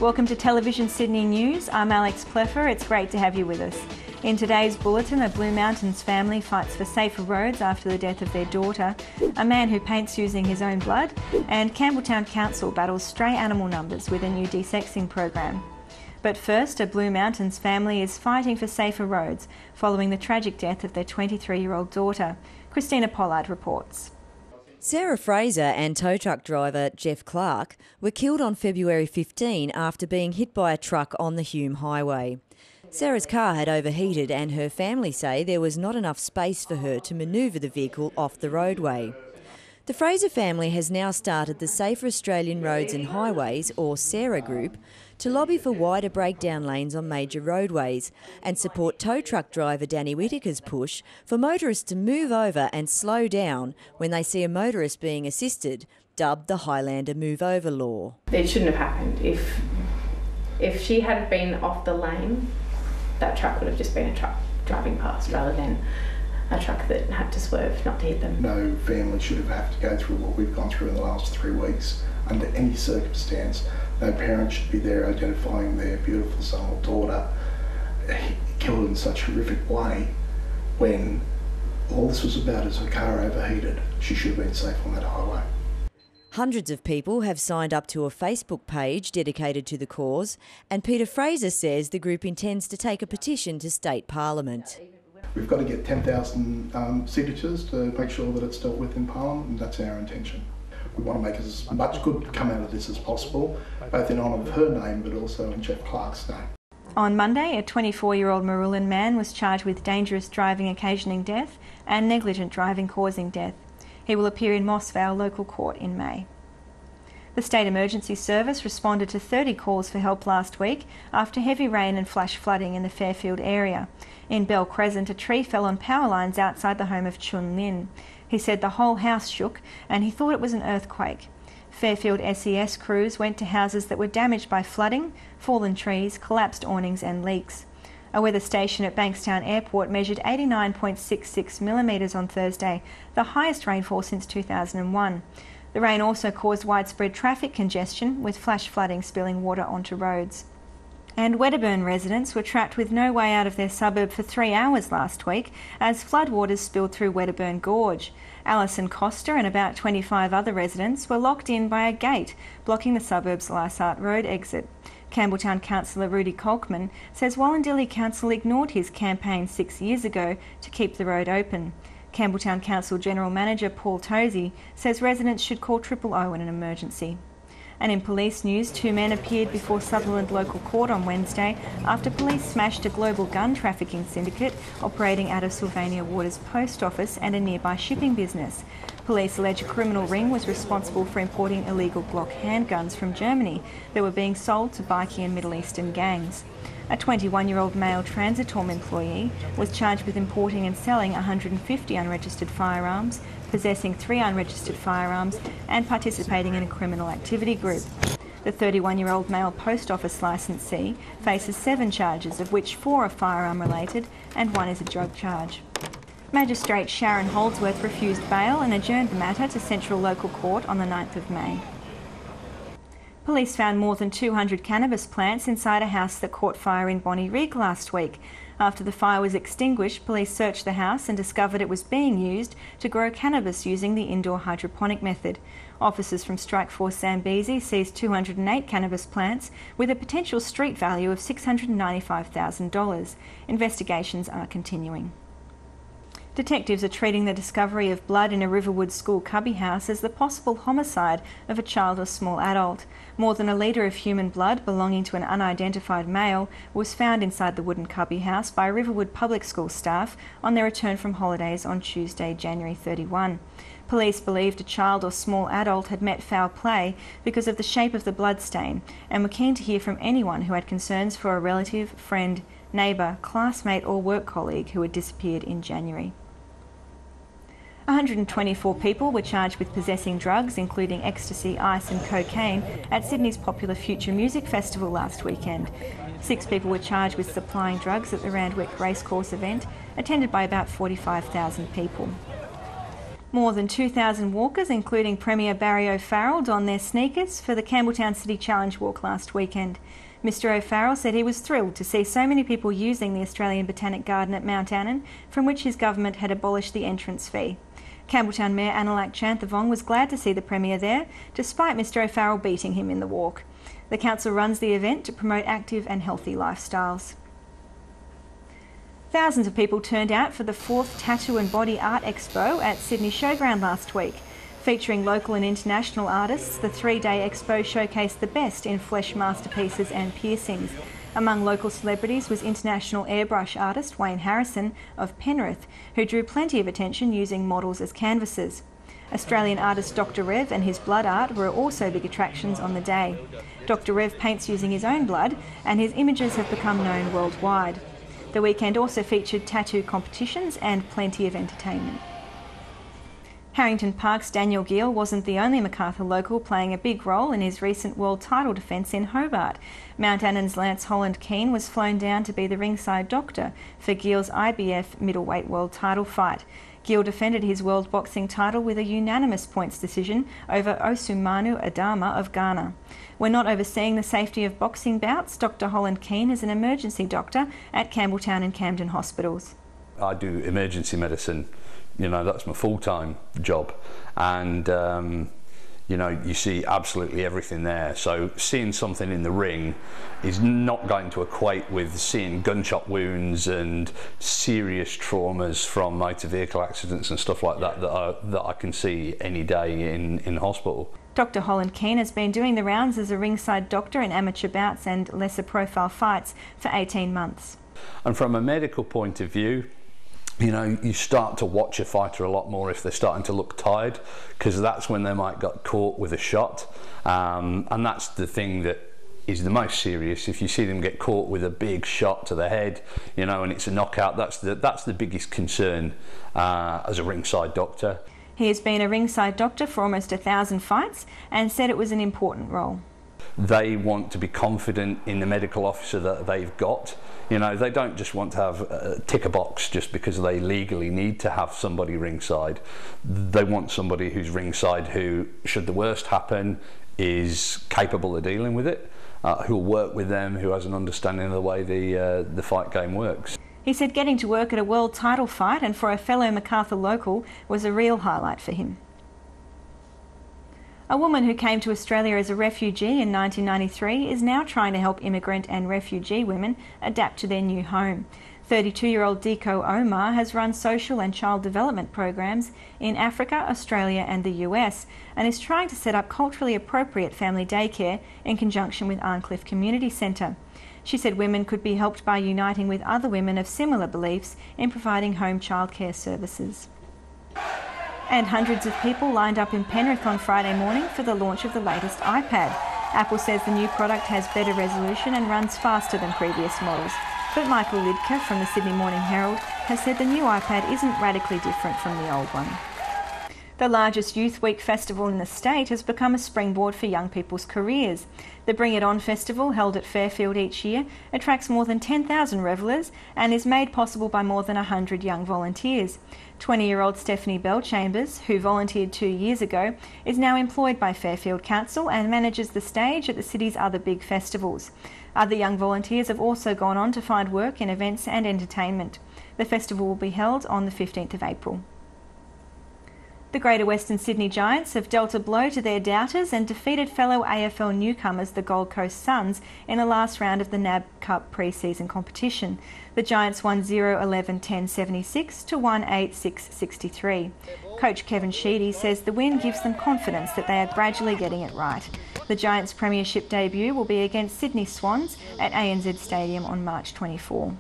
Welcome to Television Sydney News. I'm Alex Pleffer. It's great to have you with us. In today's bulletin, a Blue Mountains family fights for safer roads after the death of their daughter, a man who paints using his own blood, and Campbelltown Council battles stray animal numbers with a new desexing program. But first, a Blue Mountains family is fighting for safer roads following the tragic death of their 23-year-old daughter. Christina Pollard reports. Sarah Fraser and tow truck driver Jeff Clark were killed on February 15 after being hit by a truck on the Hume Highway. Sarah's car had overheated and her family say there was not enough space for her to manoeuvre the vehicle off the roadway. The Fraser family has now started the Safer Australian Roads and Highways, or SARA group, to lobby for wider breakdown lanes on major roadways and support tow truck driver Danny Whittaker's push for motorists to move over and slow down when they see a motorist being assisted, dubbed the Highlander Move Over law. It shouldn't have happened. If she had been off the lane, that truck would have just been a truck driving past rather than a truck that had to swerve not to hit them. No family should have had to go through what we've gone through in the last 3 weeks under any circumstance. No parent should be there identifying their beautiful son or daughter killed in such a horrific way when all this was about is her car overheated. She should have been safe on that highway. Hundreds of people have signed up to a Facebook page dedicated to the cause, and Peter Fraser says the group intends to take a petition to State Parliament. We've got to get 10,000 signatures to make sure that it's dealt with in Parliament, and that's our intention. We want to make as much good come out of this as possible, both in honour of her name but also in Jeff Clark's name. On Monday, a 24-year-old Marulan man was charged with dangerous driving occasioning death and negligent driving causing death. He will appear in Moss Vale Local Court in May. The State Emergency Service responded to 30 calls for help last week after heavy rain and flash flooding in the Fairfield area. In Bell Crescent, a tree fell on power lines outside the home of Chun Lin. He said the whole house shook and he thought it was an earthquake. Fairfield SES crews went to houses that were damaged by flooding, fallen trees, collapsed awnings and leaks. A weather station at Bankstown Airport measured 89.66 millimetres on Thursday, the highest rainfall since 2001. The rain also caused widespread traffic congestion, with flash flooding spilling water onto roads. And Wedderburn residents were trapped with no way out of their suburb for 3 hours last week as floodwaters spilled through Wedderburn Gorge. Alison Costa and about 25 other residents were locked in by a gate blocking the suburb's Lysart Road exit. Campbelltown councillor Rudy Kolkman says Wallandilly Council ignored his campaign 6 years ago to keep the road open. Campbelltown Council General Manager Paul Tosey says residents should call 000 in an emergency. And in police news, 2 men appeared before Sutherland Local Court on Wednesday after police smashed a global gun trafficking syndicate operating out of Sylvania Waters Post Office and a nearby shipping business. Police allege a criminal ring was responsible for importing illegal Glock handguns from Germany that were being sold to bikie and Middle Eastern gangs. A 21-year-old male Transitorm employee was charged with importing and selling 150 unregistered firearms, possessing 3 unregistered firearms and participating in a criminal activity group. The 31-year-old male post office licensee faces 7 charges, of which 4 are firearm related and 1 is a drug charge. Magistrate Sharon Holdsworth refused bail and adjourned the matter to Central Local Court on the 9th of May. Police found more than 200 cannabis plants inside a house that caught fire in Bonnie Rig last week. After the fire was extinguished, police searched the house and discovered it was being used to grow cannabis using the indoor hydroponic method. Officers from Strikeforce Zambezi seized 208 cannabis plants with a potential street value of $695,000. Investigations are continuing. Detectives are treating the discovery of blood in a Riverwood school cubby house as the possible homicide of a child or small adult. More than a litre of human blood belonging to an unidentified male was found inside the wooden cubby house by Riverwood Public School staff on their return from holidays on Tuesday, January 31. Police believed a child or small adult had met foul play because of the shape of the blood stain and were keen to hear from anyone who had concerns for a relative, friend, neighbour, classmate or work colleague who had disappeared in January. 124 people were charged with possessing drugs, including ecstasy, ice and cocaine, at Sydney's popular Future Music Festival last weekend. 6 people were charged with supplying drugs at the Randwick Racecourse event, attended by about 45,000 people. More than 2,000 walkers, including Premier Barry O'Farrell, donned their sneakers for the Campbelltown City Challenge walk last weekend. Mr O'Farrell said he was thrilled to see so many people using the Australian Botanic Garden at Mount Annan, from which his government had abolished the entrance fee. Campbelltown Mayor Annalak Chanthavong was glad to see the Premier there, despite Mr O'Farrell beating him in the walk. The council runs the event to promote active and healthy lifestyles. Thousands of people turned out for the 4th Tattoo and Body Art Expo at Sydney Showground last week. Featuring local and international artists, the 3-day expo showcased the best in flesh masterpieces and piercings. Among local celebrities was international airbrush artist Wayne Harrison of Penrith, who drew plenty of attention using models as canvases. Australian artist Dr Rev and his blood art were also big attractions on the day. Dr Rev paints using his own blood, and his images have become known worldwide. The weekend also featured tattoo competitions and plenty of entertainment. Harrington Park's Daniel Gill wasn't the only Macarthur local playing a big role in his recent world title defence in Hobart. Mount Annan's Lance Holland-Keane was flown down to be the ringside doctor for Gill's IBF middleweight world title fight. Gill defended his world boxing title with a unanimous points decision over Osumanu Adama of Ghana. When not overseeing the safety of boxing bouts, Dr Holland-Keane is an emergency doctor at Campbelltown and Camden hospitals. I do emergency medicine, you know, that's my full-time job, and you know, you see absolutely everything there. So seeing something in the ring is not going to equate with seeing gunshot wounds and serious traumas from motor vehicle accidents and stuff like that that I can see any day in hospital. Dr Holland-Keane has been doing the rounds as a ringside doctor in amateur bouts and lesser profile fights for 18 months. And from a medical point of view, you know, you start to watch a fighter a lot more if they're starting to look tired, because that's when they might get caught with a shot, and that's the thing that is the most serious. If you see them get caught with a big shot to the head, you know, and it's a knockout, that's the biggest concern as a ringside doctor. He has been a ringside doctor for almost 1,000 fights and said it was an important role. They want to be confident in the medical officer that they've got. You know, they don't just want to have tick a box just because they legally need to have somebody ringside. They want somebody who's ringside who, should the worst happen, is capable of dealing with it, who'll work with them, who has an understanding of the way the fight game works. He said getting to work at a world title fight and for a fellow Macarthur local was a real highlight for him. A woman who came to Australia as a refugee in 1993 is now trying to help immigrant and refugee women adapt to their new home. 32-year-old Diko Omar has run social and child development programs in Africa, Australia and the US, and is trying to set up culturally appropriate family daycare in conjunction with Arncliffe Community Centre. She said women could be helped by uniting with other women of similar beliefs in providing home childcare services. And hundreds of people lined up in Penrith on Friday morning for the launch of the latest iPad. Apple says the new product has better resolution and runs faster than previous models. But Michael Lidke from the Sydney Morning Herald has said the new iPad isn't radically different from the old one. The largest Youth Week festival in the state has become a springboard for young people's careers. The Bring It On festival, held at Fairfield each year, attracts more than 10,000 revellers and is made possible by more than 100 young volunteers. 20-year-old Stephanie Bell-Chambers, who volunteered 2 years ago, is now employed by Fairfield Council and manages the stage at the city's other big festivals. Other young volunteers have also gone on to find work in events and entertainment. The festival will be held on the 15th of April. The Greater Western Sydney Giants have dealt a blow to their doubters and defeated fellow AFL newcomers the Gold Coast Suns in the last round of the NAB Cup pre-season competition. The Giants won 0-11-10-76 to 1-8-6-63. Coach Kevin Sheedy says the win gives them confidence that they are gradually getting it right. The Giants' premiership debut will be against Sydney Swans at ANZ Stadium on March 24.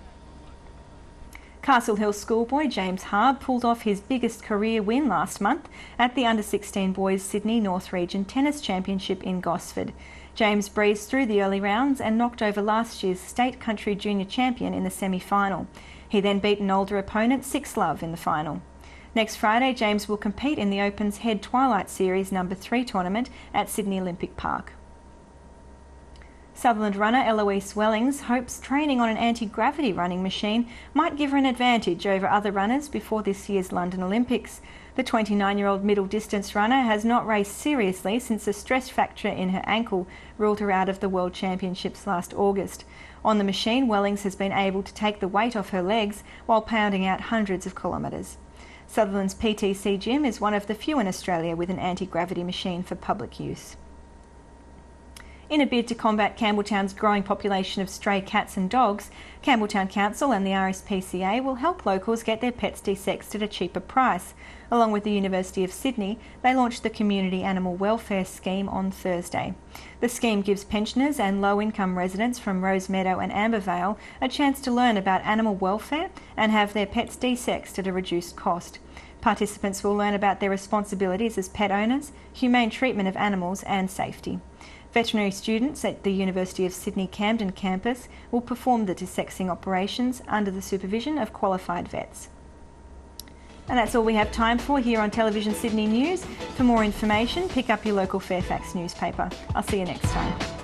Castle Hill schoolboy James Harb pulled off his biggest career win last month at the Under-16 Boys Sydney North Region Tennis Championship in Gosford. James breezed through the early rounds and knocked over last year's State Country Junior champion in the semi-final. He then beat an older opponent 6-love in the final. Next Friday, James will compete in the Open's Head Twilight Series No. 3 tournament at Sydney Olympic Park. Sutherland runner Eloise Wellings hopes training on an anti-gravity running machine might give her an advantage over other runners before this year's London Olympics. The 29-year-old middle distance runner has not raced seriously since a stress fracture in her ankle ruled her out of the World Championships last August. On the machine, Wellings has been able to take the weight off her legs while pounding out hundreds of kilometres. Sutherland's PTC gym is one of the few in Australia with an anti-gravity machine for public use. In a bid to combat Campbelltown's growing population of stray cats and dogs, Campbelltown Council and the RSPCA will help locals get their pets desexed at a cheaper price. Along with the University of Sydney, they launched the Community Animal Welfare Scheme on Thursday. The scheme gives pensioners and low-income residents from Rosemeadow and Ambervale a chance to learn about animal welfare and have their pets desexed at a reduced cost. Participants will learn about their responsibilities as pet owners, humane treatment of animals and safety. Veterinary students at the University of Sydney Camden campus will perform the desexing operations under the supervision of qualified vets. And that's all we have time for here on Television Sydney News. For more information, pick up your local Fairfax newspaper. I'll see you next time.